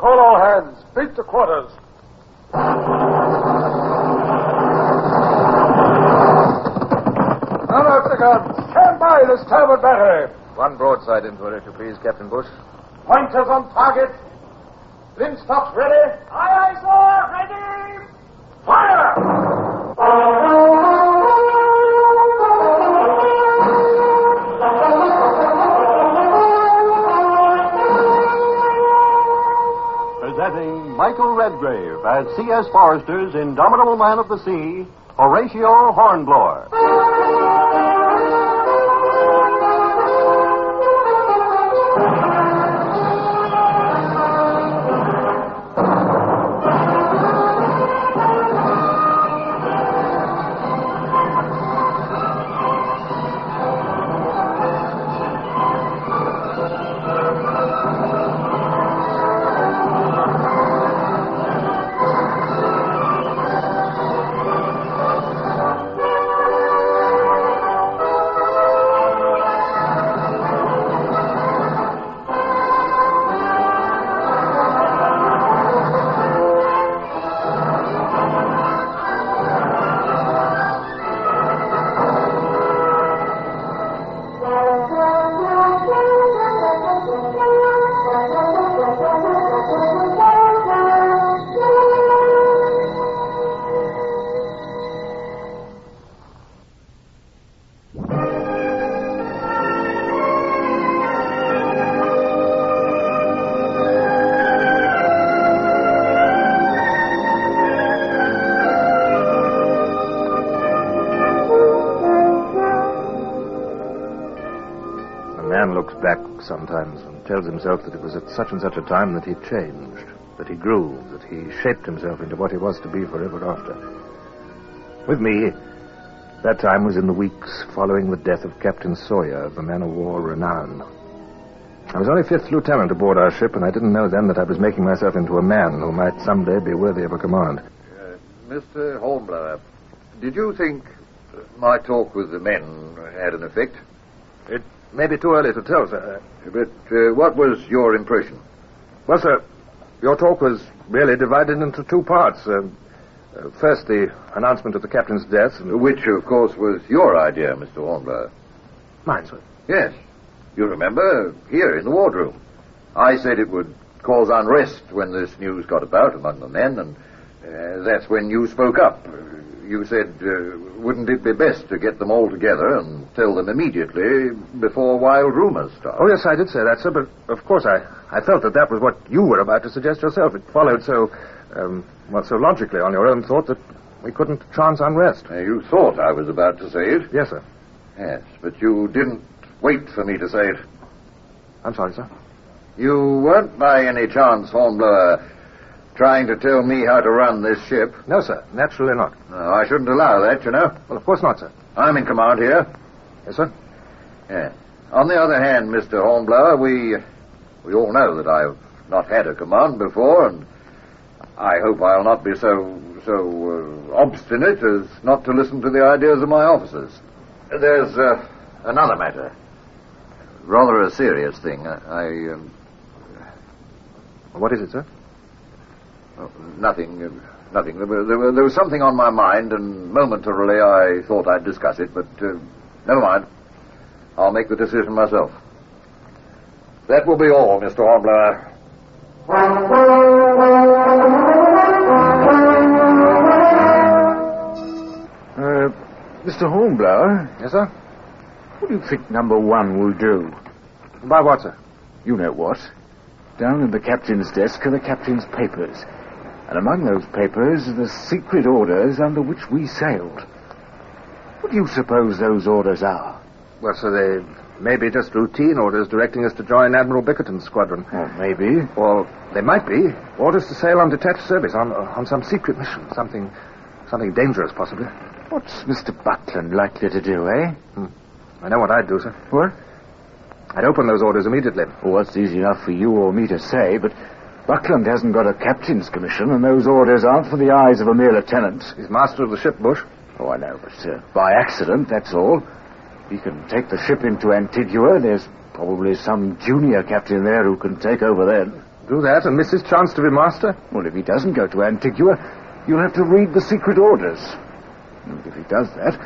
Call all hands. Beat to quarters. Now out the guns. Stand by the starboard battery. One broadside into her, if you please, Captain Bush. Pointers on target. Linstops ready. Aye, aye, sir. Ready. Fire! Presenting Michael Redgrave as C.S. Forrester's indomitable man of the sea, Horatio Hornblower. Back sometimes and tells himself that it was at such and such a time that he changed, that he grew, that he shaped himself into what he was to be forever after. With me, that time was in the weeks following the death of Captain Sawyer of the man-of-war Renown. I was only 5th lieutenant aboard our ship, and I didn't know then that I was making myself into a man who might someday be worthy of a command. Mr. Hornblower, did you think my talk with the men had an effect? It may be too early to tell, sir. But what was your impression? Well, sir, your talk was really divided into 2 parts. First, the announcement of the captain's death. Which, of course, was your idea, Mr. Hornblower. Mine, sir? Yes. You remember, here in the wardroom. I said it would cause unrest when this news got about among the men, and that's when you spoke up. You said, wouldn't it be best to get them all together and tell them immediately before wild rumors start? Oh, yes, I did say that, sir, but of course I felt that was what you were about to suggest yourself. It followed so logically on your own thought that we couldn't chance unrest. You thought I was about to say it? Yes, sir. Yes, but you didn't wait for me to say it. I'm sorry, sir. You weren't by any chance, Hornblower, trying to tell me how to run this ship? No, sir. Naturally not. No, I shouldn't allow that, you know. Well, of course not, sir. I'm in command here. Yes, sir. Yeah. On the other hand, Mr. Hornblower, we all know that I've not had a command before, and I hope I'll not be so obstinate as not to listen to the ideas of my officers. There's another matter. Rather a serious thing. What is it, sir? Oh, nothing. There was something on my mind, and momentarily I thought I'd discuss it, but never mind. I'll make the decision myself. That will be all, Mr. Hornblower. Mr. Hornblower? Yes, sir? What do you think number 1 will do? By what, sir? You know what. Down in the captain's desk are the captain's papers. And among those papers are the secret orders under which we sailed. What do you suppose those orders are? Well, sir, they may be just routine orders directing us to join Admiral Bickerton's squadron. Oh, maybe. Or they might be orders to sail on detached service, on some secret mission. Something dangerous, possibly. What's Mr. Buckland likely to do, eh? I know what I'd do, sir. What? I'd open those orders immediately. Oh, that's easy enough for you or me to say, but Buckland hasn't got a captain's commission, and those orders aren't for the eyes of a mere lieutenant. He's master of the ship, Bush. Oh, I know, but by accident, that's all. He can take the ship into Antigua. There's probably some junior captain there who can take over then. Do that and miss his chance to be master? Well, if he doesn't go to Antigua, you'll have to read the secret orders. And if he does that,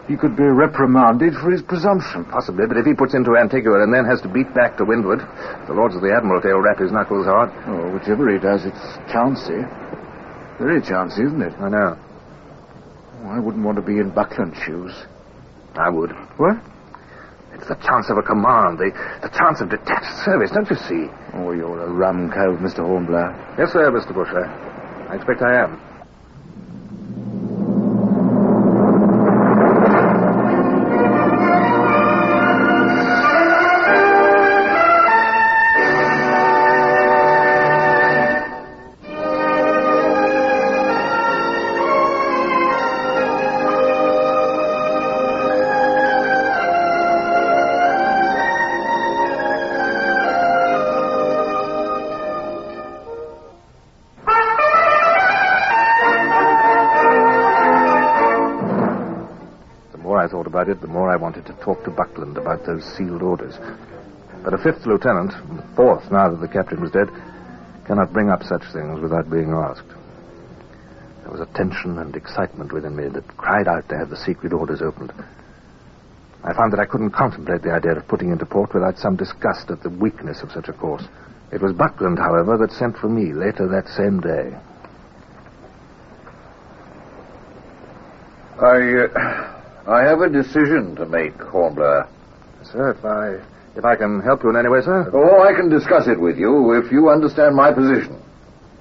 he could be reprimanded for his presumption. Possibly, but if he puts into Antigua and then has to beat back to windward, the Lords of the Admiralty will rap his knuckles hard. Oh, whichever he does, it's chancy. Very chancy, isn't it? I know. Oh, I wouldn't want to be in Buckland's shoes. I would. What? It's the chance of a command, the chance of detached service, don't you see? Oh, you're a rum cove, Mr. Hornblower. Yes, sir, Mr. Busher. I expect I am. The more I wanted to talk to Buckland about those sealed orders. But a fifth lieutenant, fourth now that the captain was dead, cannot bring up such things without being asked. There was a tension and excitement within me that cried out to have the secret orders opened. I found that I couldn't contemplate the idea of putting into port without some disgust at the weakness of such a course. It was Buckland, however, that sent for me later that same day. I have a decision to make, Hornblower. Sir, if I can help you in any way, sir? Oh, I can discuss it with you if you understand my position.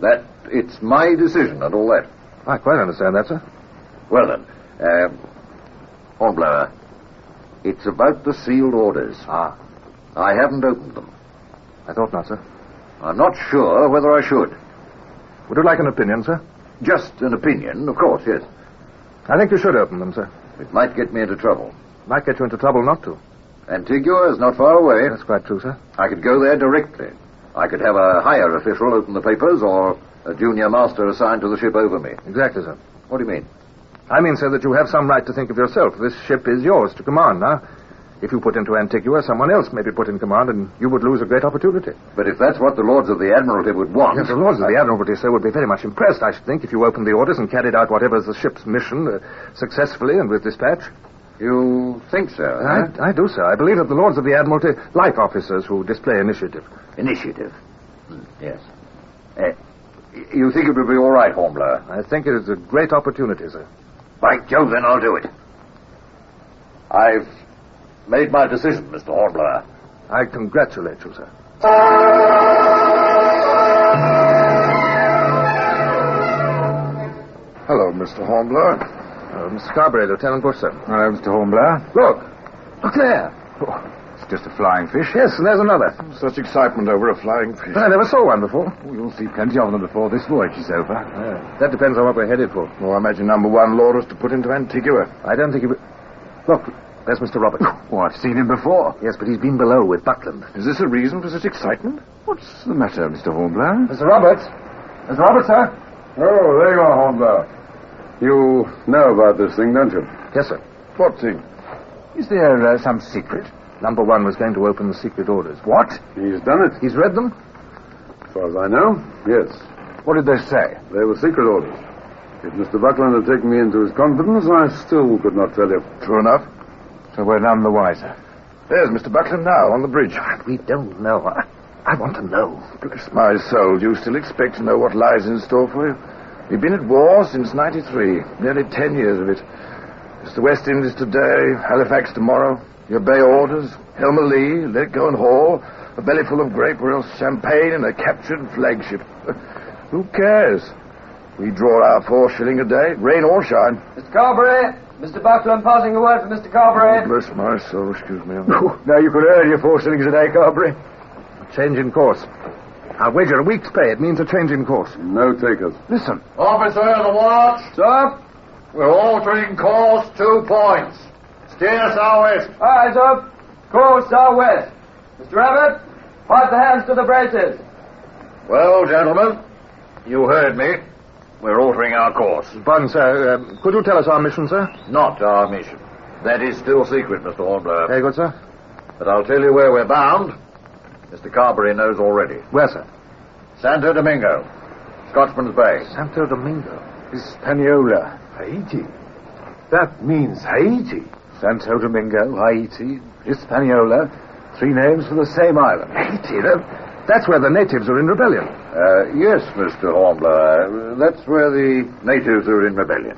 That it's my decision and all that. I quite understand that, sir. Well, then, Hornblower, it's about the sealed orders. Ah. I haven't opened them. I thought not, sir. I'm not sure whether I should. Would you like an opinion, sir? Just an opinion, of course, yes. I think you should open them, sir. It might get me into trouble. Might get you into trouble not to. Antigua is not far away. That's quite true, sir. I could go there directly. I could have a higher official open the papers or a junior master assigned to the ship over me. Exactly, sir. What do you mean? I mean, sir, that you have some right to think of yourself. This ship is yours to command now. If you put into Antigua, someone else may be put in command, and you would lose a great opportunity. But if that's what the Lords of the Admiralty would want... Yes, the Lords of the Admiralty, sir, would be very much impressed, I should think, if you opened the orders and carried out whatever's the ship's mission successfully and with dispatch. You think so? I do, sir. I believe that the Lords of the Admiralty like officers who display initiative. Initiative? Yes. You think it would be all right, Hornblower? I think it is a great opportunity, sir. By Jove, then I'll do it. I've made my decision, Mr. Hornblower. I congratulate you, sir. Hello, Mr. Hornblower. Mr. Carberry, Lieutenant Bush, sir. Hello, Mr. Hornblower. Look there. Oh, it's just a flying fish. Yes, and there's another. Such excitement over a flying fish. I never saw one before. Oh, you'll see plenty of them before this voyage is over. That depends on what we're headed for. Oh, I imagine number one law is to put into Antigua. I don't think he would... Look, there's Mr. Roberts. Oh, I've seen him before. Yes, but he's been below with Buckland. Is this a reason for such excitement? What's the matter, Mr. Hornblower? Mr. Roberts? Mr. Roberts, sir? Oh, there you are, Hornblower. You know about this thing, don't you? Yes, sir. What thing? Is there some secret? Number one was going to open the secret orders. What? He's done it. He's read them? As far as I know, yes. What did they say? They were secret orders. If Mr. Buckland had taken me into his confidence, I still could not tell you. True enough. So we're none the wiser. There's Mr. Buckland now, on the bridge. We don't know. I want to know. Bless my soul, do you still expect to know what lies in store for you? We've been at war since '93, nearly 10 years of it. It's the West Indies today, Halifax tomorrow. You obey orders, Helmer Lee, let go and haul, a belly full of grape or else champagne and a captured flagship. Who cares? We draw our 4 shilling a day, rain or shine. Mr. Carberry, Mr. Buckland passing a word for Mr. Carberry. Oh, bless my soul, excuse me. Now you could earn your 4 shillings a day, Carberry. A change in course. I'll wager a week's pay. It means a change in course. No takers. Listen. Officer of the watch. Sir? We're altering course 2 points. Steer southwest. Aye, sir. Course southwest. Mr. Abbott, pipe the hands to the braces. Well, gentlemen, you heard me. We're altering our course. Pardon, sir. Could you tell us our mission, sir? Not our mission. That is still secret, Mr. Hornblower. Very good, sir. But I'll tell you where we're bound. Mr. Carberry knows already. Where, sir? Santo Domingo, Scotsman's Bay. Santo Domingo. Hispaniola. Haiti. That means Haiti. Santo Domingo, Haiti, Hispaniola. 3 names for the same island. Haiti? That's where the natives are in rebellion. Yes, Mr. Hornblower. That's where the natives are in rebellion.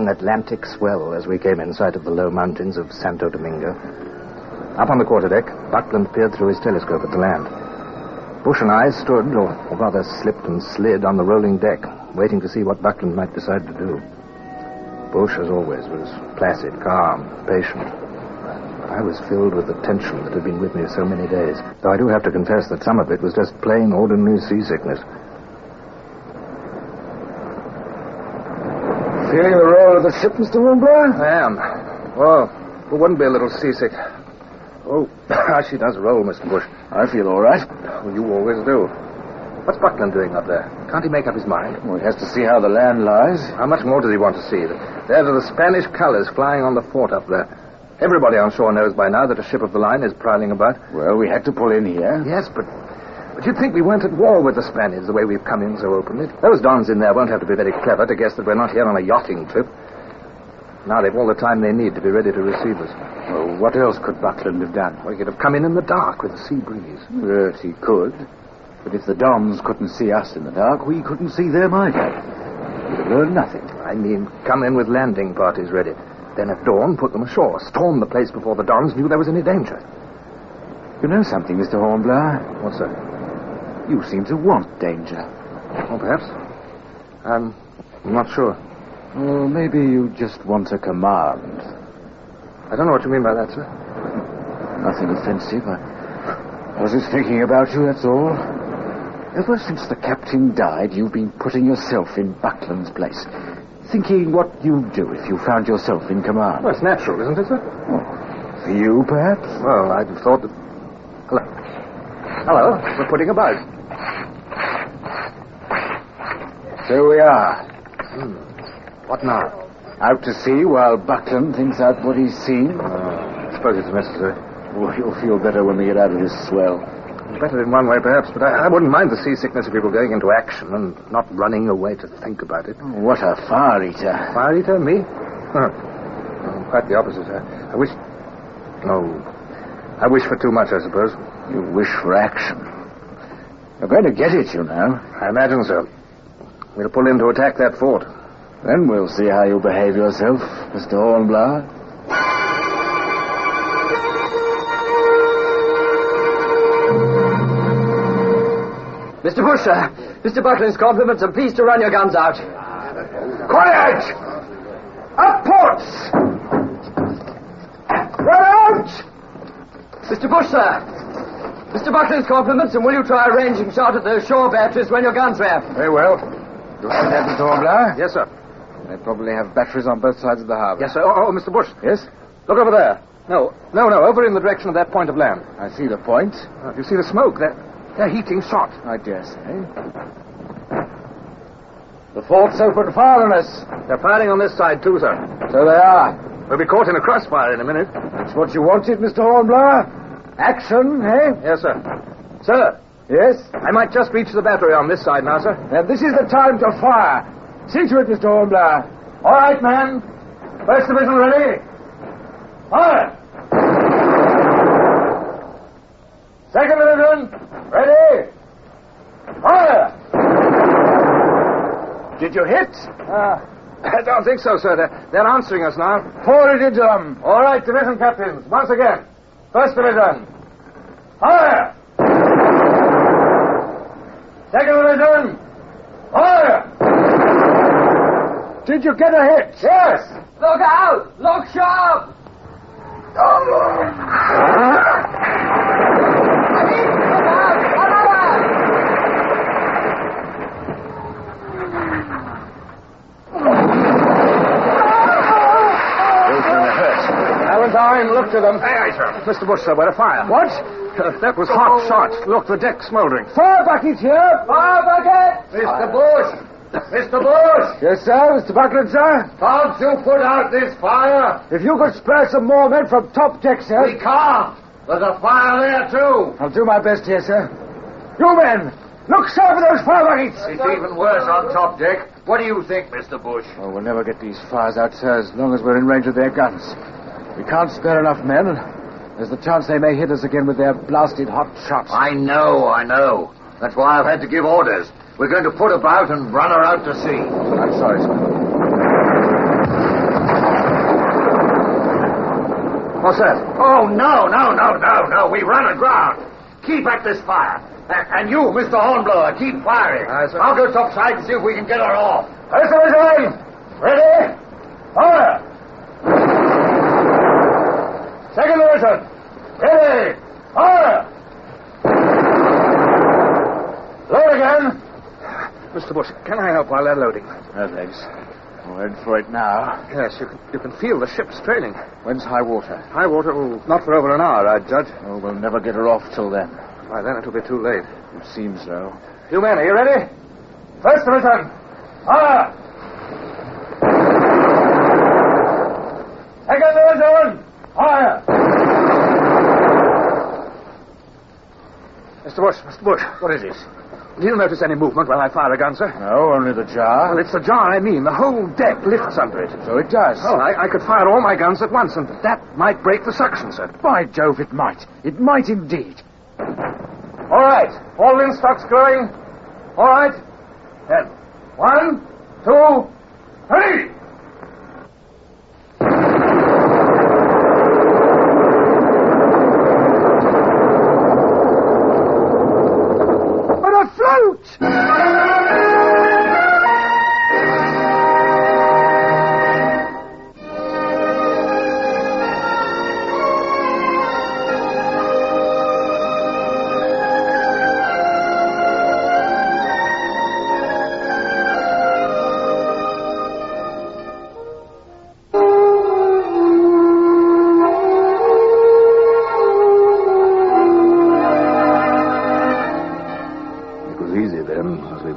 Atlantic swell as we came in sight of the low mountains of Santo Domingo. Up on the quarterdeck, Buckland peered through his telescope at the land. Bush and I stood, or rather slipped and slid, on the rolling deck, waiting to see what Buckland might decide to do. Bush, as always, was placid, calm, patient. I was filled with the tension that had been with me so many days, though I do have to confess that some of it was just plain, ordinary seasickness. Feeling the roll of the ship, Mr. Hornblower? I am. Oh, who wouldn't be a little seasick? Oh, she does roll, Mr. Bush. I feel all right. Well, you always do. What's Buckland doing up there? Can't he make up his mind? Well, he has to see how the land lies. How much more does he want to see? There are the Spanish colors flying on the fort up there. Everybody on shore knows by now that a ship of the line is prowling about. Well, we had to pull in here. Yes, but you'd think we weren't at war with the Spaniards the way we've come in so openly. Those dons in there won't have to be very clever to guess that we're not here on a yachting trip. Now they've all the time they need to be ready to receive us. Well, what else could Buckland have done? Well, he could have come in the dark with a sea breeze. Yes, he could. But if the dons couldn't see us in the dark, we couldn't see them either. We'd have learned nothing. I mean, come in with landing parties ready. Then at dawn, put them ashore. Storm the place before the dons knew there was any danger. You know something, Mr. Hornblower? What's that? You seem to want danger. Oh, perhaps. I'm not sure. Well, maybe you just want a command. I don't know what you mean by that, sir. Nothing offensive. I was just thinking about you, that's all. Ever since the captain died, you've been putting yourself in Buckland's place. Thinking what you'd do if you found yourself in command. Well, it's natural, isn't it, sir? Oh, for you, perhaps? Well, I'd have thought that... Hello, we're putting about. So we are. What now? Out to sea while Buckland thinks out what he's seen. I suppose it's necessary. Well, you'll feel better when we get out of this swell. Better in one way, perhaps, but I wouldn't mind the seasickness if we were going into action and not running away to think about it. Oh, what a fire-eater. Fire-eater? Me? Huh. Oh, quite the opposite. I wish... No. I wish for too much, I suppose. You wish for action. You're going to get it, you know. I imagine so. We'll pull in to attack that fort. Then we'll see how you behave yourself, Mr. Hornblower. Mr. Bush, Mr. Buckland's compliments and please to run your guns out. Quiet! Up ports! Run out! Mr. Bush, sir. Mr. Buckland's compliments, and will you try a ranging shot at those shore batteries when your guns rev? Very well. You see that, Mr. Hornblower? Yes, sir. They probably have batteries on both sides of the harbor. Yes, sir. Oh, Mr. Bush. Yes? Look over there. No, over in the direction of that point of land. I see the point. You see the smoke? They're heating shot. I dare say. The fort's open fire on us. They're firing on this side, too, sir. So they are. We'll be caught in a crossfire in a minute. That's what you wanted, Mr. Hornblower. Action, eh? Yes, sir. Sir. Yes? I might just reach the battery on this side now, sir. Now, this is the time to fire. See to it, Mr. Hornblower. All right, man. First division ready. Fire! Second division, ready. Fire! Did you hit? I don't think so, sir. They're answering us now. Pour it into them. All right, division captains, once again. First division, fire! Second division, fire! Did you get a hit? Yes! Look out! Look sharp! Look to them. Aye, sir. Mr. Bush, sir, where a fire. What? That was hot shots. Look, the deck's smoldering. Fire buckets here! Fire bucket! Mr. Bush! Mr. Bush! Yes, sir, Mr. Buckland, sir. Can't you put out this fire? If you could spare some more men from top deck, sir. We can't. There's a fire there, too. I'll do my best here, sir. You men, look sharp at those fire buckets. It's even worse on top deck. What do you think, Mr. Bush? Oh, we'll never get these fires out, sir, as long as we're in range of their guns. We can't spare enough men, and there's the chance they may hit us again with their blasted hot shots. I know. That's why I've had to give orders. We're going to put about and run her out to sea. I'm sorry, sir. What's that? Oh, no. We run aground. Keep at this fire. And you, Mr. Hornblower, keep firing. Aye, sir. I'll go topside and see if we can get her off. Ready? Fire! Second division. Ready. Fire! Load again. Mr. Bush, can I help while they're loading? No, thanks. We're in for it now. Yes, you can feel the ship's trailing. When's high water? High water, not for over an hour, I'd judge. Oh, we'll never get her off till then. By then it'll be too late. It seems so. You men, are you ready? First division. Fire! Second division. Fire! Mr. Bush, what is it? Do you notice any movement while I fire a gun, sir? No, only the jar. Well, it's the jar I mean. The whole deck lifts under it. So it does. Oh, I could fire all my guns at once, and that might break the suction, sir. By Jove, it might. It might indeed. All right. All in stocks going. All right. Then. 1, 2, 3.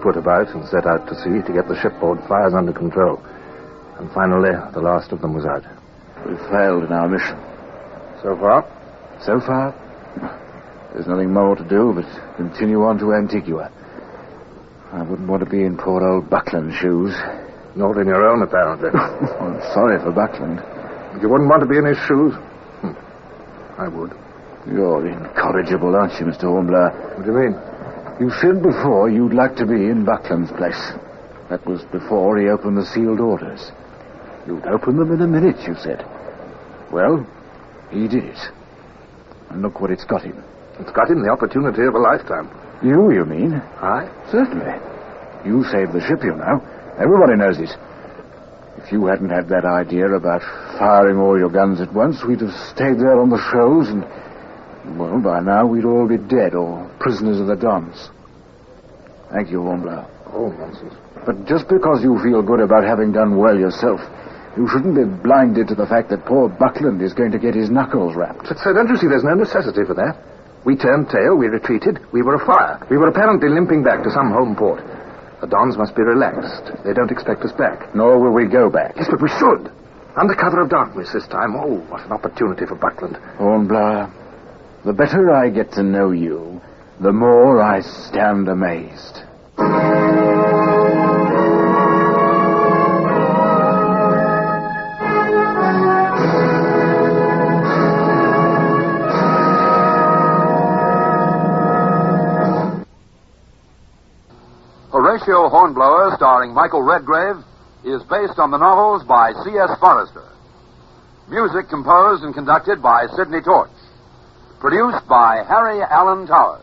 Put about and set out to sea to get the shipboard fires under control. And finally, the last of them was out. We failed in our mission. So far? So far, there's nothing more to do but continue on to Antigua. I wouldn't want to be in poor old Buckland's shoes. Not in your own, apparently. I'm sorry for Buckland. You wouldn't want to be in his shoes? I would. You're incorrigible, aren't you, Mr. Hornblower? What do you mean? You said before you'd like to be in Buckland's place. That was before he opened the sealed orders. You'd open them in a minute, you said. Well, he did it. And look what it's got him. It's got him the opportunity of a lifetime. You mean? I? Certainly. You saved the ship, you know. Everybody knows it. If you hadn't had that idea about firing all your guns at once, we'd have stayed there on the shoals and... well, by now we'd all be dead or prisoners of the Dons. Thank you, Hornblower. Oh, nonsense. But just because you feel good about having done well yourself, you shouldn't be blinded to the fact that poor Buckland is going to get his knuckles rapped. But, sir, don't you see there's no necessity for that? We turned tail, we retreated, we were afire. We were apparently limping back to some home port. The Dons must be relaxed. They don't expect us back. Nor will we go back. Yes, but we should. Under cover of darkness this time. Oh, what an opportunity for Buckland. Hornblower, the better I get to know you, the more I stand amazed. Horatio Hornblower, starring Michael Redgrave, is based on the novels by C.S. Forrester. Music composed and conducted by Sidney Torch. Produced by Harry Allen Towers.